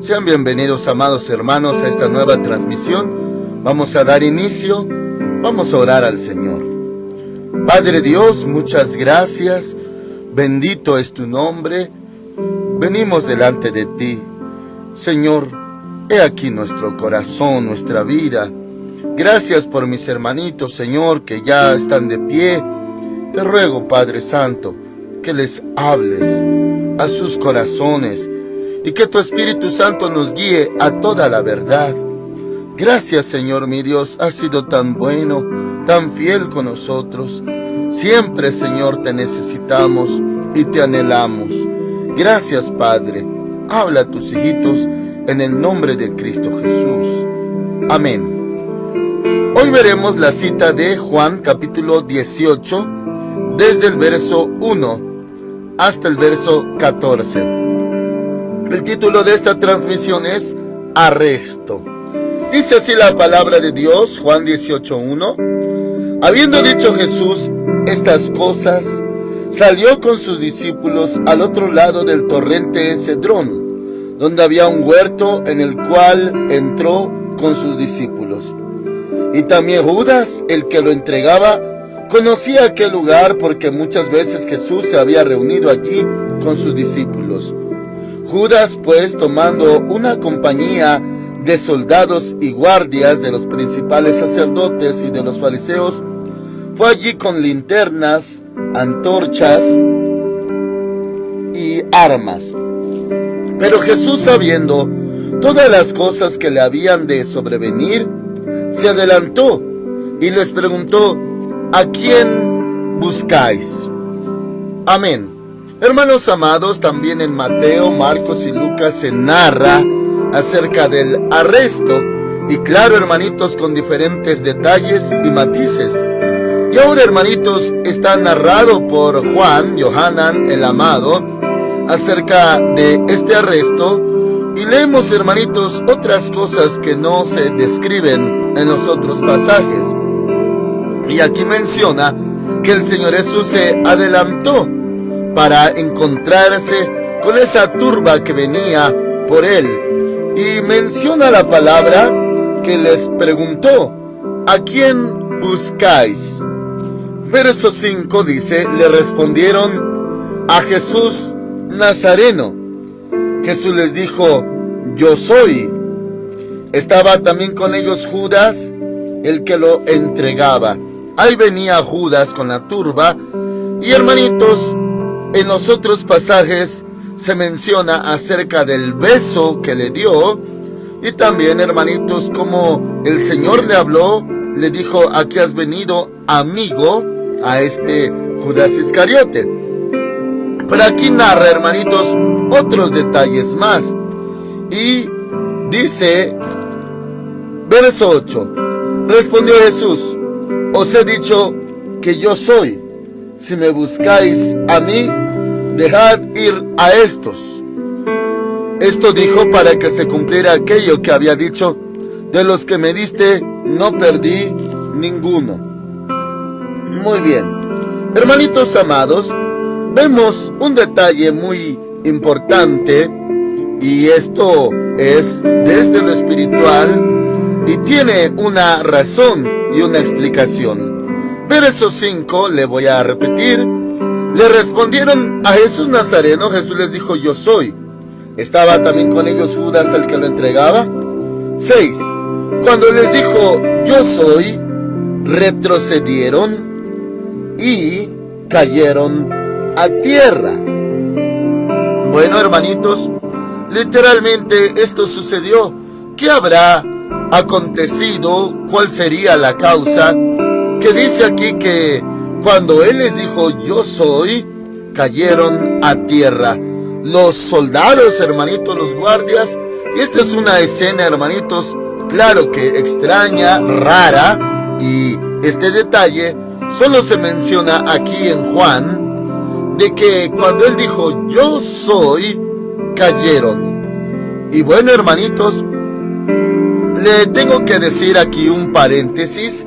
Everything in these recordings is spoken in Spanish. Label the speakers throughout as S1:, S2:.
S1: Sean bienvenidos, amados hermanos, a esta nueva transmisión. Vamos a dar inicio, vamos a orar al Señor. Padre Dios, muchas gracias, bendito es tu nombre. Venimos delante de ti, Señor, he aquí nuestro corazón, nuestra vida. Gracias por mis hermanitos, Señor, que ya están de pie. Te ruego, Padre Santo, que les hables a sus corazones y que tu Espíritu Santo nos guíe a toda la verdad. Gracias, Señor mi Dios, has sido tan bueno, tan fiel con nosotros. Siempre, Señor, te necesitamos y te anhelamos. Gracias, Padre. Habla a tus hijitos en el nombre de Cristo Jesús. Amén. Hoy veremos la cita de Juan capítulo 18, desde el verso 1 hasta el verso 14. El título de esta transmisión es Arresto. Dice así la palabra de Dios, Juan 18:1. Habiendo dicho Jesús estas cosas, salió con sus discípulos al otro lado del torrente Cedrón, donde había un huerto en el cual entró con sus discípulos. Y también Judas, el que lo entregaba, conocía aquel lugar porque muchas veces Jesús se había reunido allí con sus discípulos. Judas, pues, tomando una compañía de soldados y guardias de los principales sacerdotes y de los fariseos, fue allí con linternas, antorchas y armas. Pero Jesús, sabiendo todas las cosas que le habían de sobrevenir, se adelantó y les preguntó: ¿a quién buscáis? Amén. Hermanos amados, también en Mateo, Marcos y Lucas se narra acerca del arresto, y claro, hermanitos, con diferentes detalles y matices. Y ahora, hermanitos, está narrado por Yohanan el amado acerca de este arresto, y leemos, hermanitos, otras cosas que no se describen en los otros pasajes. Y aquí menciona que el Señor Jesús se adelantó para encontrarse con esa turba que venía por él. Y menciona la palabra que les preguntó: ¿a quién buscáis? Verso 5 dice: le respondieron: a Jesús Nazareno. Jesús les dijo: yo soy. Estaba también con ellos Judas, el que lo entregaba. Ahí venía Judas con la turba. Y hermanitos, en los otros pasajes se menciona acerca del beso que le dio. Y también, hermanitos, como el Señor le habló, le dijo: aquí has venido, amigo, a este Judas Iscariote. Pero aquí narra, hermanitos, otros detalles más. Y dice, verso 8: respondió Jesús: os he dicho que yo soy. Si me buscáis a mí, dejad ir a estos. Esto dijo para que se cumpliera aquello que había dicho: de los que me diste, no perdí ninguno. Muy bien, hermanitos amados, vemos un detalle muy importante, y esto es desde lo espiritual y tiene una razón y una explicación. Verso 5, le voy a repetir. Le respondieron: a Jesús Nazareno. Jesús les dijo: yo soy. Estaba también con ellos Judas, el que lo entregaba. 6. Cuando les dijo: yo soy, retrocedieron y cayeron a tierra. Bueno, hermanitos, literalmente esto sucedió. ¿Qué habrá acontecido? ¿Cuál sería la causa? Que dice aquí que cuando él les dijo: yo soy, cayeron a tierra. Los soldados, hermanitos, los guardias. Y esta es una escena, hermanitos, claro que extraña, rara. Y este detalle solo se menciona aquí en Juan, de que cuando él dijo: yo soy, cayeron. Y bueno, hermanitos, le tengo que decir aquí un paréntesis.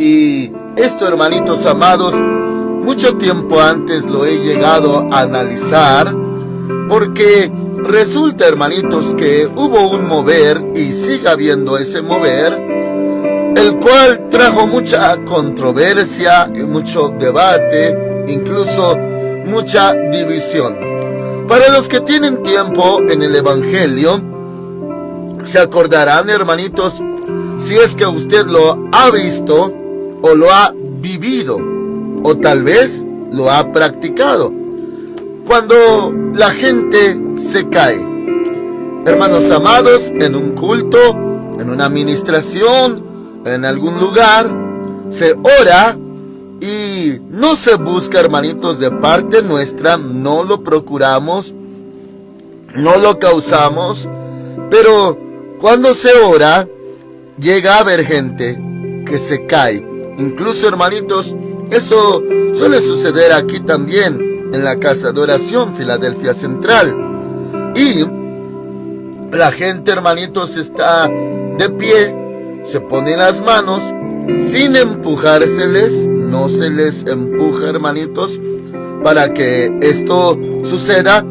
S1: Y esto, hermanitos amados, mucho tiempo antes lo he llegado a analizar, porque resulta, hermanitos, que hubo un mover y sigue habiendo ese mover, el cual trajo mucha controversia y mucho debate, incluso mucha división. Para los que tienen tiempo en el Evangelio, se acordarán, hermanitos, si es que usted lo ha visto o lo ha vivido o tal vez lo ha practicado. Cuando la gente se cae, hermanos amados, en un culto, en una administración, en algún lugar, se ora y no se busca, hermanitos, de parte nuestra, no lo procuramos, no lo causamos, pero cuando se ora, llega a haber gente que se cae. Incluso, hermanitos, eso suele suceder aquí también, en la casa de oración Filadelfia Central. Y la gente, hermanitos, está de pie, se pone las manos, sin empujárseles, no se les empuja, hermanitos, para que esto suceda,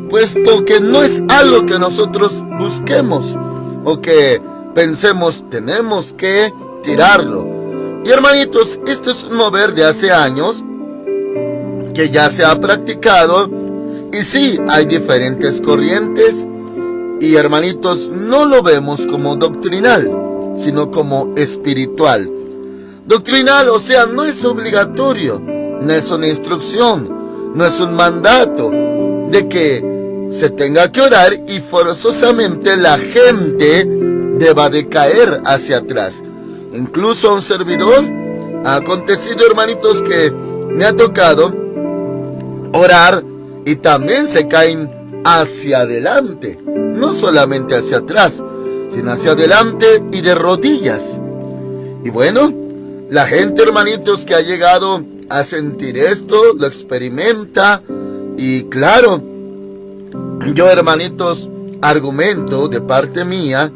S1: puesto que no es algo que nosotros busquemos o que pensemos tenemos que tirarlo. Y hermanitos, esto es un mover de hace años que ya se ha practicado, y sí, hay diferentes corrientes, y hermanitos, no lo vemos como doctrinal, sino como espiritual. Doctrinal, o sea, no es obligatorio, no es una instrucción, no es un mandato de que se tenga que orar y forzosamente la gente deba de caer hacia atrás. Incluso a un servidor ha acontecido, hermanitos, que me ha tocado orar y también se caen hacia adelante, no solamente hacia atrás, sino hacia adelante y de rodillas. Y bueno, la gente, hermanitos, que ha llegado a sentir esto, lo experimenta, y claro, yo, hermanitos, argumento de parte mía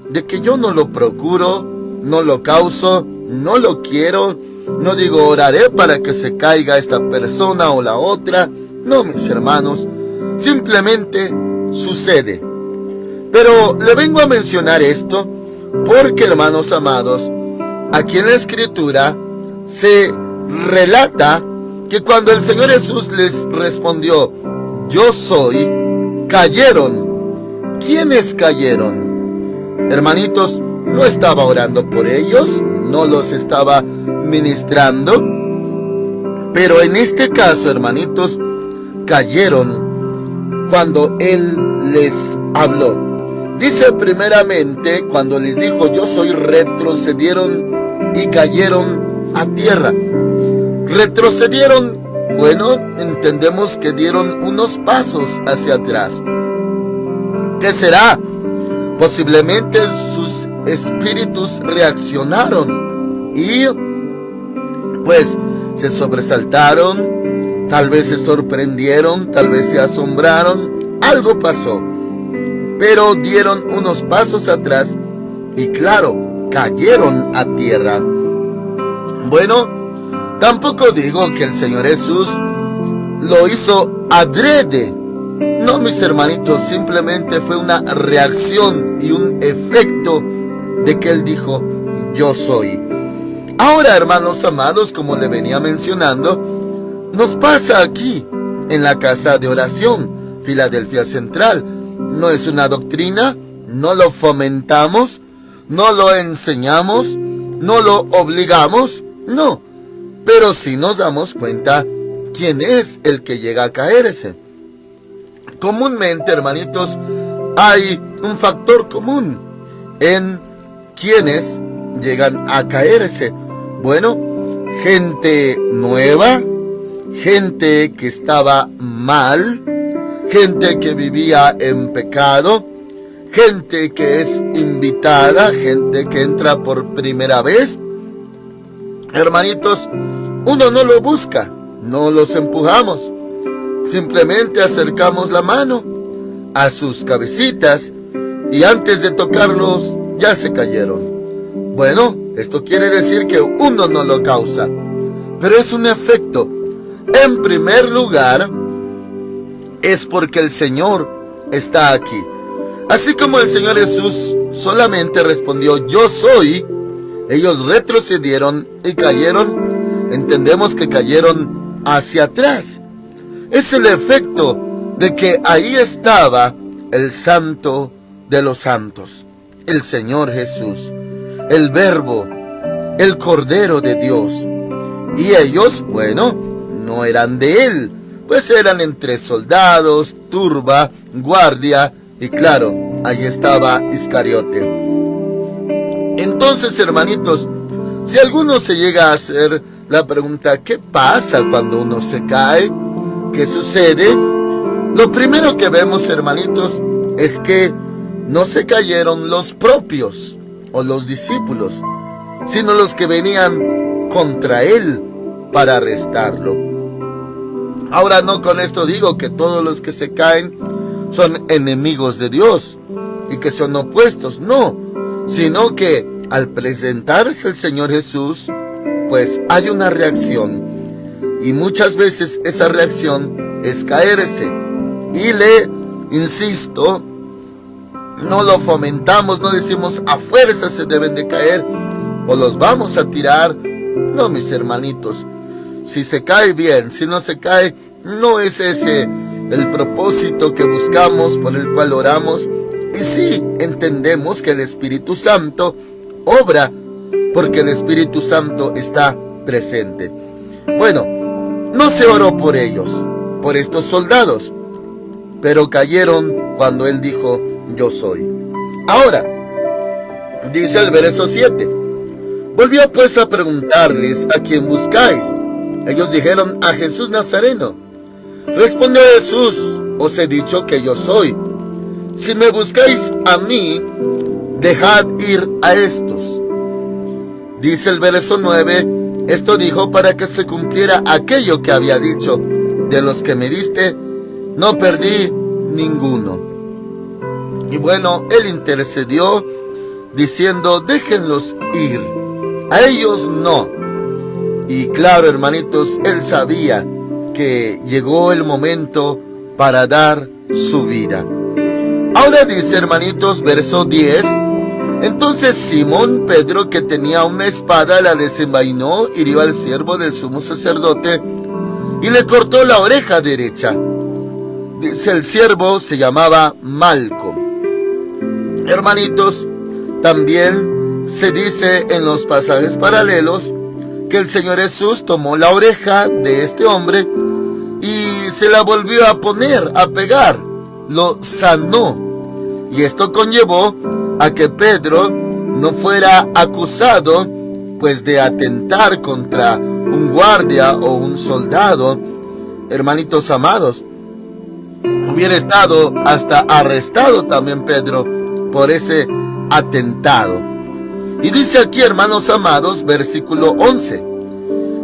S1: de que yo no lo procuro, no lo causo, no lo quiero. No digo oraré para que se caiga esta persona o la otra. No, mis hermanos, simplemente sucede. Pero le vengo a mencionar esto porque, hermanos amados, aquí en la Escritura se relata que cuando el Señor Jesús les respondió, yo soy, cayeron. ¿Quiénes cayeron? Hermanitos, no estaba orando por ellos, no los estaba ministrando, pero en este caso, hermanitos, cayeron cuando Él les habló. Dice primeramente, cuando les dijo yo soy, retrocedieron y cayeron a tierra. Retrocedieron, bueno, entendemos que dieron unos pasos hacia atrás. ¿Qué será? Posiblemente sus espíritus reaccionaron y pues se sobresaltaron, tal vez se sorprendieron, tal vez se asombraron, algo pasó, pero dieron unos pasos atrás y claro, cayeron a tierra. Bueno, tampoco digo que el Señor Jesús lo hizo adrede. No, mis hermanitos, simplemente fue una reacción y un efecto de que Él dijo, yo soy. Ahora, hermanos amados, como le venía mencionando, nos pasa aquí, en la casa de oración, Filadelfia Central. No es una doctrina, no lo fomentamos, no lo enseñamos, no lo obligamos, no. Pero sí nos damos cuenta quién es el que llega a caerse. Comúnmente, hermanitos, hay un factor común en quienes llegan a caerse. Bueno, gente nueva, gente que estaba mal, gente que vivía en pecado, gente que es invitada, gente que entra por primera vez. Hermanitos, uno no lo busca, no los empujamos. Simplemente acercamos la mano a sus cabecitas y antes de tocarlos ya se cayeron. Bueno, esto quiere decir que uno no lo causa, pero es un efecto. En primer lugar, es porque el Señor está aquí. Así como el Señor Jesús solamente respondió, yo soy, ellos retrocedieron y cayeron, entendemos que cayeron hacia atrás. Es el efecto de que ahí estaba el Santo de los Santos, el Señor Jesús, el Verbo, el Cordero de Dios. Y ellos, bueno, no eran de Él, pues eran entre soldados, turba, guardia, y claro, ahí estaba Iscariote. Entonces, hermanitos, si alguno se llega a hacer la pregunta, ¿qué pasa cuando uno se cae? ¿Qué sucede? Lo primero que vemos, hermanitos, es que no se cayeron los propios o los discípulos, sino los que venían contra él para arrestarlo. Ahora, no con esto digo que todos los que se caen son enemigos de Dios y que son opuestos, no, sino que al presentarse el Señor Jesús, pues hay una reacción, y muchas veces esa reacción es caerse, y le insisto, no lo fomentamos, no decimos a fuerza se deben de caer o los vamos a tirar. No, mis hermanitos, si se cae bien, si no se cae, no es ese el propósito que buscamos, por el cual oramos. Y sí, entendemos que el Espíritu Santo obra, porque el Espíritu Santo está presente. Bueno, no se oró por ellos, por estos soldados, pero cayeron cuando él dijo, yo soy. Ahora, dice el verso 7, volvió pues a preguntarles, ¿a quién buscáis? Ellos dijeron, a Jesús Nazareno. Respondió Jesús, os he dicho que yo soy. Si me buscáis a mí, dejad ir a estos. Dice el verso 9, esto dijo para que se cumpliera aquello que había dicho, de los que me diste, no perdí ninguno. Y bueno, él intercedió diciendo, déjenlos ir, a ellos no. Y claro, hermanitos, él sabía que llegó el momento para dar su vida. Ahora dice, hermanitos, verso 10, entonces Simón Pedro, que tenía una espada, la desenvainó, hirió al siervo del sumo sacerdote y le cortó la oreja derecha. Dice, el siervo se llamaba Malco. Hermanitos, también se dice en los pasajes paralelos que el Señor Jesús tomó la oreja de este hombre y se la volvió a poner, a pegar, lo sanó. Y esto conllevó a que Pedro no fuera acusado, pues, de atentar contra un guardia o un soldado. Hermanitos amados, hubiera estado hasta arrestado también Pedro por ese atentado. Y dice aquí, hermanos amados, versículo 11,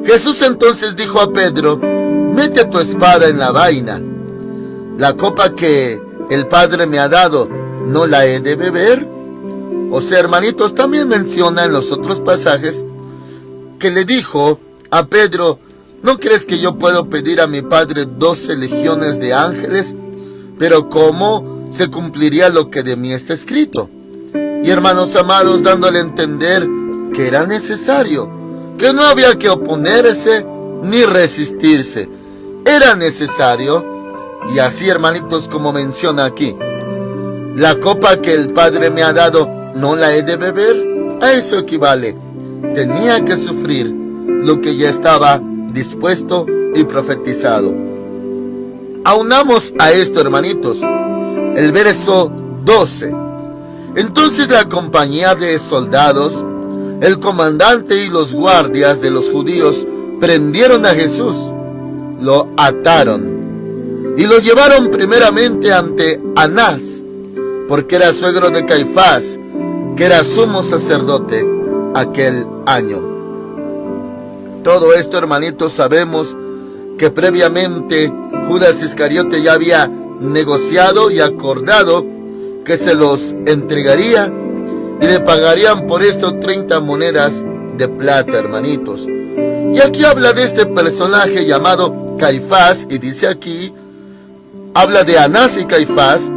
S1: Jesús entonces dijo a Pedro, mete tu espada en la vaina. La copa que el Padre me ha dado, ¿no la he de beber? O sea, hermanitos, también menciona en los otros pasajes que le dijo a Pedro, ¿no crees que yo puedo pedir a mi Padre 12 legiones de ángeles? Pero ¿cómo se cumpliría lo que de mí está escrito? Y hermanos amados, dándole a entender que era necesario, que no había que oponerse ni resistirse, era necesario. Y así, hermanitos, como menciona aquí, la copa que el Padre me ha dado, ¿no la he de beber? A eso equivale, tenía que sufrir lo que ya estaba dispuesto y profetizado. Aunamos a esto, hermanitos, el verso 12. Entonces la compañía de soldados, el comandante y los guardias de los judíos prendieron a Jesús, lo ataron y lo llevaron primeramente ante Anás, porque era suegro de Caifás, que era sumo sacerdote aquel año. Todo esto, hermanitos, sabemos que previamente Judas Iscariote ya había negociado y acordado que se los entregaría y le pagarían por esto 30 monedas de plata, hermanitos. Y aquí habla de este personaje llamado Caifás, y dice aquí, habla de Anás y Caifás,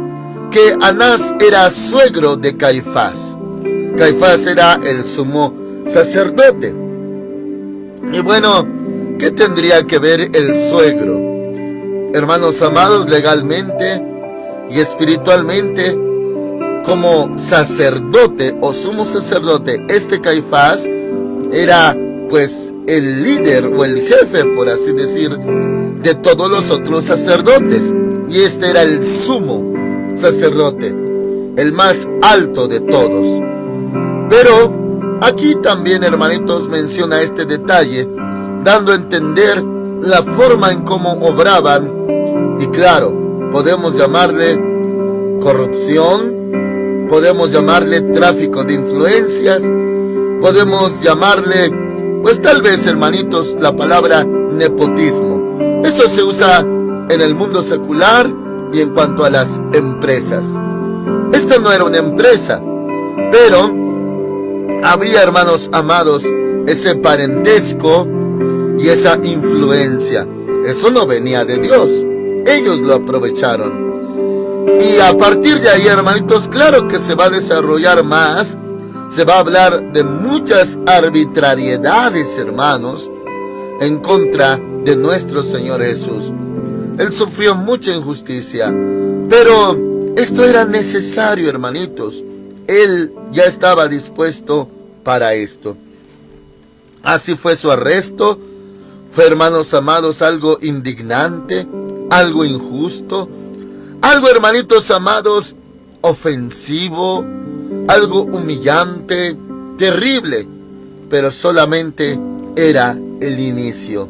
S1: que Anás era suegro de Caifás. Caifás era el sumo sacerdote. Y bueno, ¿qué tendría que ver el suegro? Hermanos amados, legalmente y espiritualmente, como sacerdote o sumo sacerdote, este Caifás era pues el líder o el jefe, por así decir, de todos los otros sacerdotes. Y este era el sumo sacerdote, el más alto de todos. Pero aquí también, hermanitos, menciona este detalle, dando a entender la forma en cómo obraban. Y claro, podemos llamarle corrupción, podemos llamarle tráfico de influencias, podemos llamarle, pues tal vez, hermanitos, la palabra nepotismo. Eso se usa en el mundo secular y en cuanto a las empresas. Esta no era una empresa, pero había, hermanos amados, ese parentesco y esa influencia. Eso no venía de Dios. Ellos lo aprovecharon. Y a partir de ahí, hermanitos, claro que se va a desarrollar más. Se va a hablar de muchas arbitrariedades, hermanos, en contra de nuestro Señor Jesús. Él sufrió mucha injusticia, pero esto era necesario, hermanitos. Él ya estaba dispuesto para esto. Así fue su arresto. Fue, hermanos amados, algo indignante, algo injusto, algo, hermanitos amados, ofensivo, algo humillante, terrible, pero solamente era el inicio,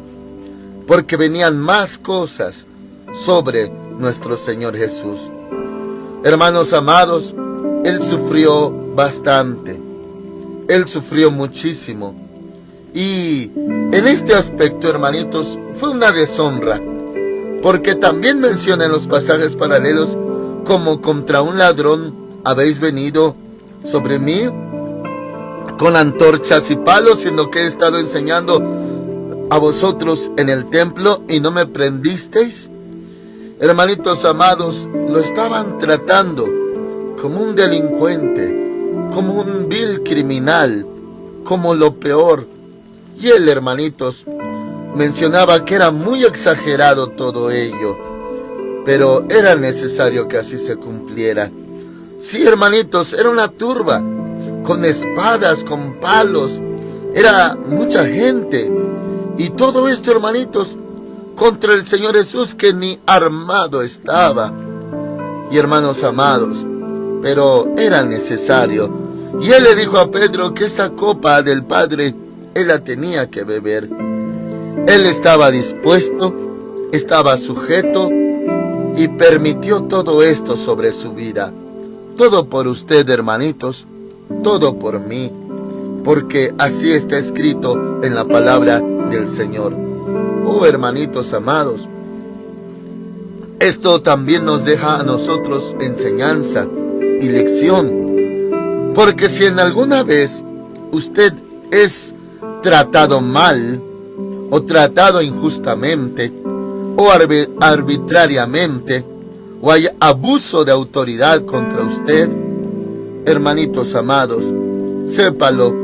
S1: porque venían más cosas sobre nuestro Señor Jesús. Hermanos amados, Él sufrió bastante, Él sufrió muchísimo, y en este aspecto, hermanitos, fue una deshonra, porque también menciona en los pasajes paralelos, como contra un ladrón habéis venido sobre mí con antorchas y palos, sino que he estado enseñando a vosotros en el templo y no me prendisteis. Hermanitos amados, lo estaban tratando como un delincuente, como un vil criminal, como lo peor. Y él, hermanitos, mencionaba que era muy exagerado todo ello, pero era necesario que así se cumpliera. Sí, hermanitos, era una turba, con espadas, con palos, era mucha gente. Y todo esto, hermanitos, contra el Señor Jesús, que ni armado estaba. Y hermanos amados, pero era necesario. Y él le dijo a Pedro que esa copa del Padre, él la tenía que beber. Él estaba dispuesto, estaba sujeto y permitió todo esto sobre su vida. Todo por usted, hermanitos, todo por mí, porque así está escrito en la palabra del Señor. Oh, hermanitos amados, esto también nos deja a nosotros enseñanza y lección, porque si en alguna vez usted es tratado mal, o tratado injustamente, o arbitrariamente, o hay abuso de autoridad contra usted, hermanitos amados, sépalo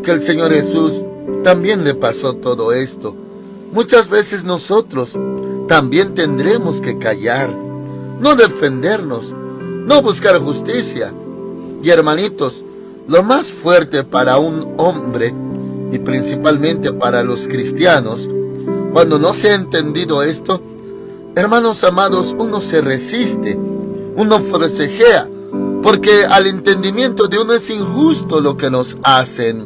S1: que el Señor Jesús también le pasó todo esto. Muchas veces nosotros también tendremos que callar, no defendernos, no buscar justicia. Y hermanitos, lo más fuerte para un hombre, y principalmente para los cristianos, cuando no se ha entendido esto, hermanos amados, uno se resiste, uno forcejea, porque al entendimiento de uno es injusto lo que nos hacen.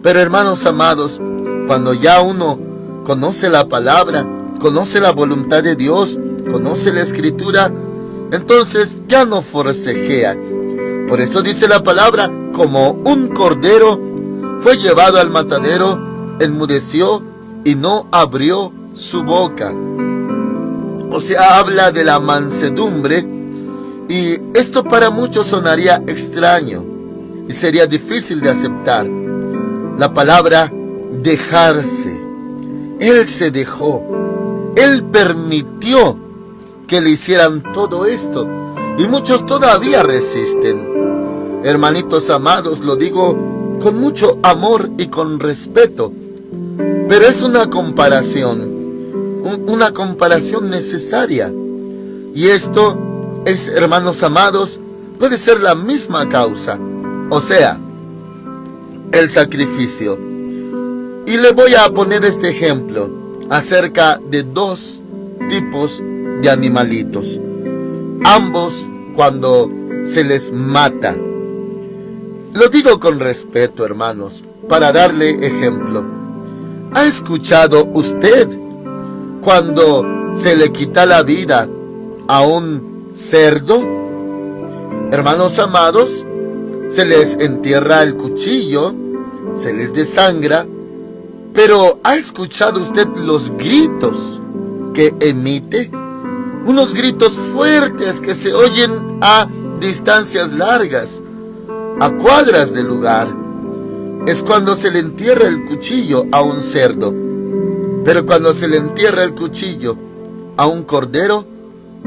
S1: Pero hermanos amados, cuando ya uno conoce la palabra, conoce la voluntad de Dios, conoce la Escritura, entonces ya no forcejea. Por eso dice la palabra, como un cordero fue llevado al matadero, enmudeció y no abrió su boca. O sea, habla de la mansedumbre, y esto para muchos sonaría extraño y sería difícil de aceptar. La palabra dejarse. Él se dejó. Él permitió que le hicieran todo esto. y muchos todavía resisten. Hermanitos amados, lo digo con mucho amor y con respeto, pero es una comparación necesaria. Y esto es, hermanos amados, puede ser la misma causa, o sea, el sacrificio. Y le voy a poner este ejemplo acerca de dos tipos de animalitos. Ambos cuando se les mata. Lo digo con respeto, hermanos, para darle ejemplo. ¿Ha escuchado usted cuando se le quita la vida a un cerdo? Hermanos amados, se les entierra el cuchillo, se les desangra, pero ¿ha escuchado usted los gritos que emite? Unos gritos fuertes que se oyen a distancias largas, a cuadras del lugar. Es cuando se le entierra el cuchillo a un cerdo. Pero cuando se le entierra el cuchillo a un cordero,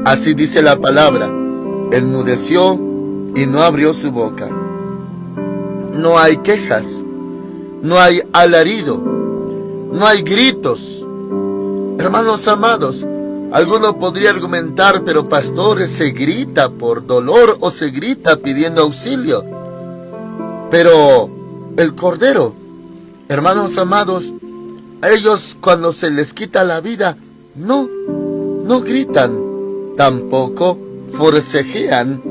S1: así dice la palabra, enmudeció y no abrió su boca. No hay quejas, no hay alarido, no hay gritos. Hermanos amados, alguno podría argumentar, pero pastor, se grita por dolor o se grita pidiendo auxilio. Pero el cordero, hermanos amados, a ellos cuando se les quita la vida, no gritan, tampoco forcejean,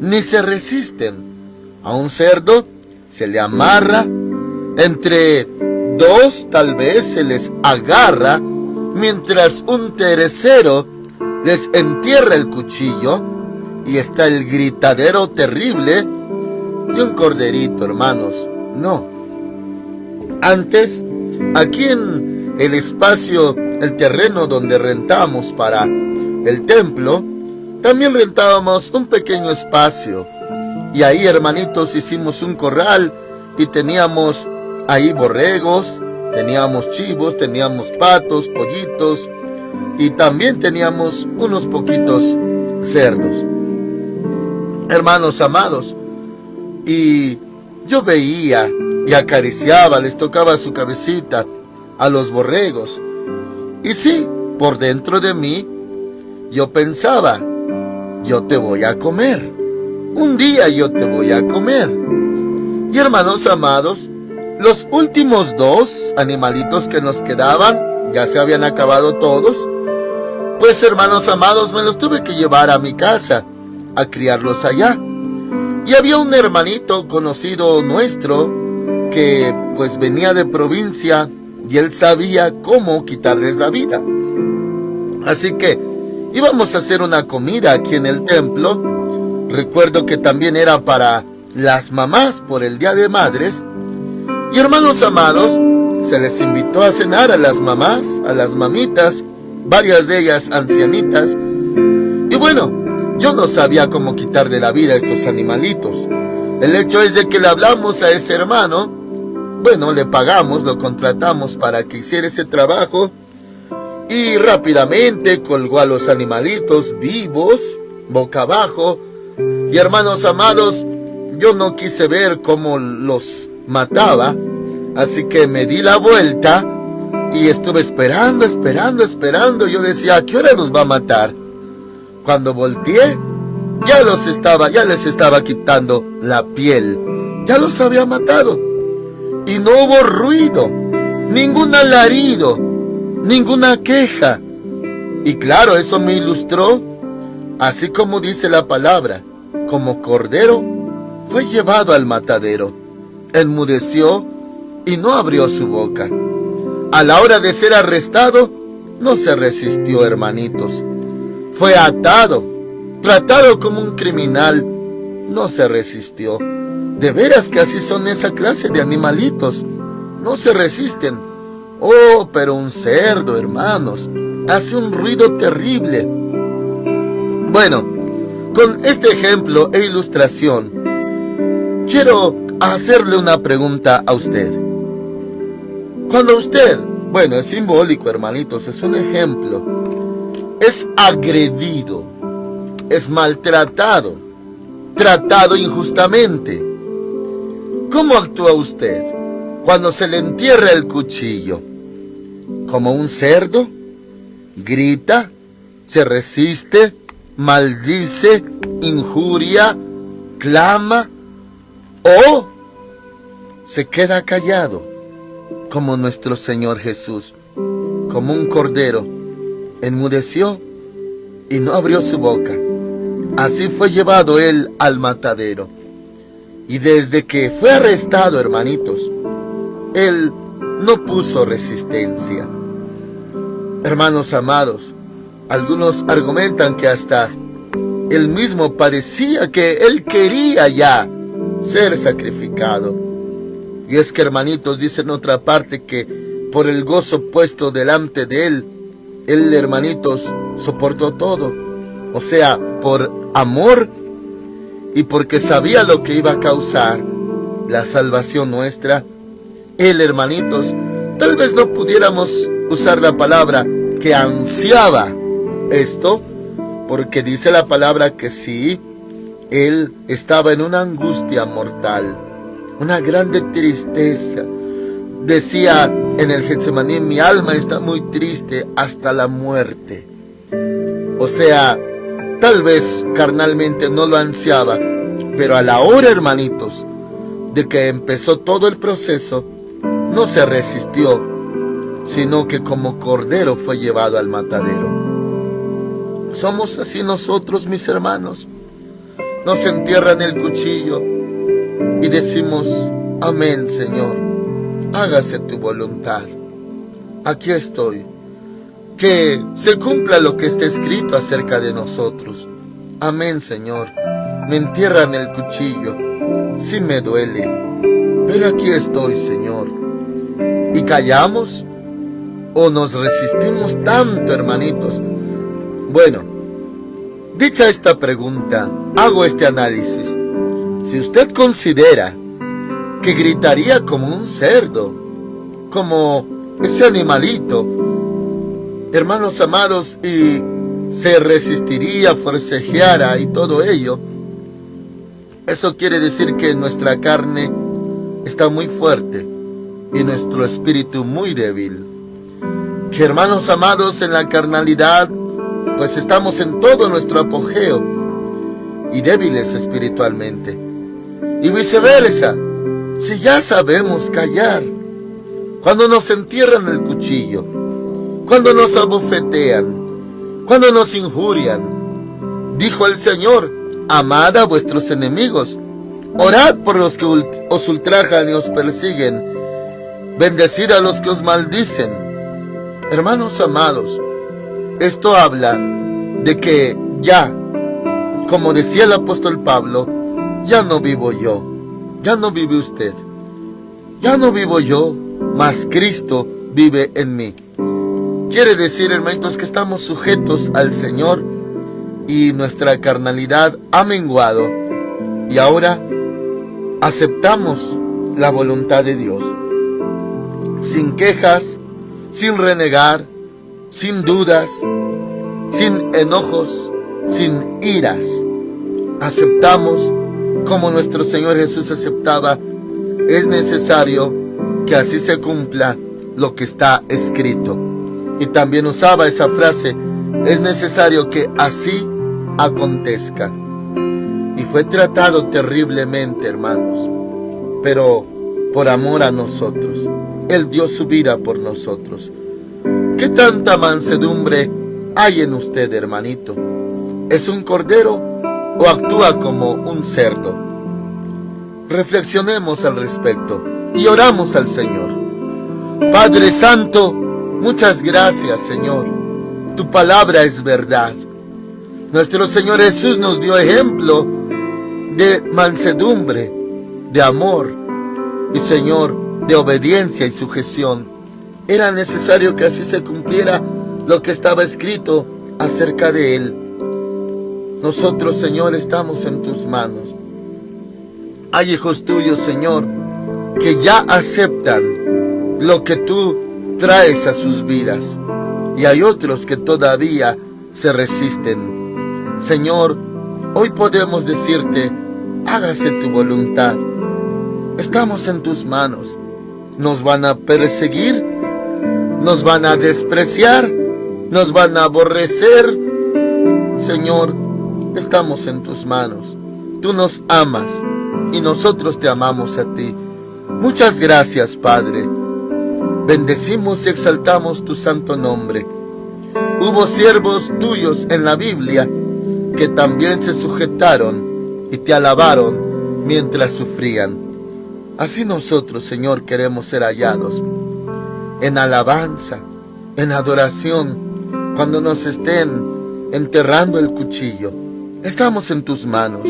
S1: ni se resisten. A un cerdo se le amarra, entre dos tal vez se les agarra, mientras un tercero les entierra el cuchillo, y está el gritadero terrible de un corderito, hermanos. No. Antes, aquí en el espacio, el terreno donde rentamos para el templo, también rentábamos un pequeño espacio. Y ahí, hermanitos, hicimos un corral y teníamos ahí borregos, teníamos chivos, teníamos patos, pollitos y también teníamos unos poquitos cerdos. Hermanos amados, y yo veía y acariciaba, les tocaba su cabecita a los borregos. Y sí, por dentro de mí, yo pensaba, yo te voy a comer. Un día yo te voy a comer. Y hermanos amados, los últimos dos animalitos que nos quedaban, ya se habían acabado todos. Pues hermanos amados, me los tuve que llevar a mi casa, a criarlos allá. Y había un hermanito conocido nuestro, que pues venía de provincia, y él sabía cómo quitarles la vida. Así que íbamos a hacer una comida aquí en el templo. Recuerdo que también era para las mamás por el Día de Madres. Y hermanos amados, se les invitó a cenar a las mamás, a las mamitas, varias de ellas ancianitas. Y bueno, yo no sabía cómo quitarle la vida a estos animalitos. El hecho es de que le hablamos a ese hermano. Bueno, le pagamos, lo contratamos para que hiciera ese trabajo. Y rápidamente colgó a los animalitos vivos, boca abajo. Y hermanos amados, yo no quise ver cómo los mataba, así que me di la vuelta y estuve esperando. Yo decía, ¿a qué hora los va a matar? Cuando volteé, ya les estaba quitando la piel, ya los había matado. Y no hubo ruido, ningún alarido, ninguna queja. Y claro, eso me ilustró, así como dice la palabra, como cordero fue llevado al matadero, enmudeció y no abrió su boca. A la hora de ser arrestado, no se resistió, hermanitos. Fue atado, tratado como un criminal, no se resistió. De veras que así son esa clase de animalitos, no se resisten. Oh, pero un cerdo, hermanos, hace un ruido terrible. Bueno, con este ejemplo e ilustración, quiero hacerle una pregunta a usted. Cuando usted, bueno, es simbólico, hermanitos, es un ejemplo, es agredido es maltratado, tratado injustamente. ¿Cómo actúa usted cuando se le entierra el cuchillo? ¿Como un cerdo? ¿Grita? ¿Se resiste? ¿Maldice? ¿Injuria? ¿Clama? ¿O se queda callado como nuestro Señor Jesús? Como un cordero, enmudeció y no abrió su boca. Así fue llevado él al matadero. Y desde que fue arrestado, hermanitos, él no puso resistencia. Hermanos amados, algunos argumentan que hasta él mismo parecía que él quería ya ser sacrificado. Y es que, hermanitos, dice en otra parte que por el gozo puesto delante de él, hermanitos, soportó todo. O sea, por amor y porque sabía lo que iba a causar la salvación nuestra. Él, hermanitos, tal vez no pudiéramos usar la palabra que ansiaba esto, porque dice la palabra que sí, él estaba en una angustia mortal, una grande tristeza. Decía en el Getsemaní, mi alma está muy triste hasta la muerte. O sea, tal vez carnalmente no lo ansiaba, pero a la hora, hermanitos, de que empezó todo el proceso, no se resistió, sino que como cordero fue llevado al matadero. Somos así nosotros, mis hermanos. Nos entierran el cuchillo y decimos, amén, Señor, hágase tu voluntad. Aquí estoy. Que se cumpla lo que está escrito acerca de nosotros. Amén, Señor. Me entierran el cuchillo. Sí me duele, pero aquí estoy, Señor. ¿Y callamos? ¿O nos resistimos tanto, hermanitos? Bueno, dicha esta pregunta, hago este análisis. Si usted considera que gritaría como un cerdo, como ese animalito, hermanos amados, y se resistiría, forcejeara y todo ello, eso quiere decir que nuestra carne está muy fuerte y nuestro espíritu muy débil. Que, hermanos amados, en la carnalidad pues estamos en todo nuestro apogeo y débiles espiritualmente. Y viceversa, si ya sabemos callar, cuando nos entierran el cuchillo, cuando nos abofetean, cuando nos injurian, dijo el Señor, amad a vuestros enemigos, orad por los que os ultrajan y os persiguen, bendecid a los que os maldicen. Hermanos amados, esto habla de que ya, como decía el apóstol Pablo, ya no vivo yo, ya no vive usted, ya no vivo yo, mas Cristo vive en mí. Quiere decir, hermanitos, que estamos sujetos al Señor y nuestra carnalidad ha menguado y ahora aceptamos la voluntad de Dios, sin quejas, sin renegar, sin dudas, sin enojos, sin iras. Aceptamos como nuestro Señor Jesús aceptaba. Es necesario que así se cumpla lo que está escrito. Y también usaba esa frase, es necesario que así acontezca. Y fue tratado terriblemente, hermanos, pero por amor a nosotros. Él dio su vida por nosotros. ¿Qué tanta mansedumbre hay en usted, hermanito? ¿Es un cordero o actúa como un cerdo? Reflexionemos al respecto y oramos al Señor. Padre Santo, muchas gracias, Señor. Tu palabra es verdad. Nuestro Señor Jesús nos dio ejemplo de mansedumbre, de amor y, Señor, de obediencia y sujeción. Era necesario que así se cumpliera lo que estaba escrito acerca de Él. Nosotros, Señor, estamos en tus manos. Hay hijos tuyos, Señor, que ya aceptan lo que tú traes a sus vidas. Y hay otros que todavía se resisten. Señor, hoy podemos decirte, hágase tu voluntad. Estamos en tus manos. Nos van a perseguir, nos van a despreciar, nos van a aborrecer. Señor, estamos en tus manos. Tú nos amas y nosotros te amamos a ti. Muchas gracias, Padre. Bendecimos y exaltamos tu santo nombre. Hubo siervos tuyos en la Biblia que también se sujetaron y te alabaron mientras sufrían. Así nosotros, Señor, queremos ser hallados en alabanza, en adoración, cuando nos estén enterrando el cuchillo. Estamos en tus manos.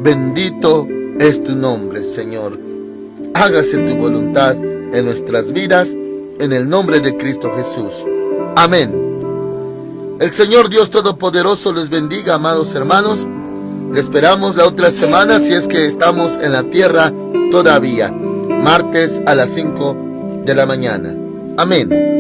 S1: Bendito es tu nombre, Señor. Hágase tu voluntad en nuestras vidas, en el nombre de Cristo Jesús. Amén. El Señor Dios Todopoderoso les bendiga, amados hermanos. Les esperamos la otra semana, si es que estamos en la tierra todavía. Martes a las 5 de la mañana. Amén.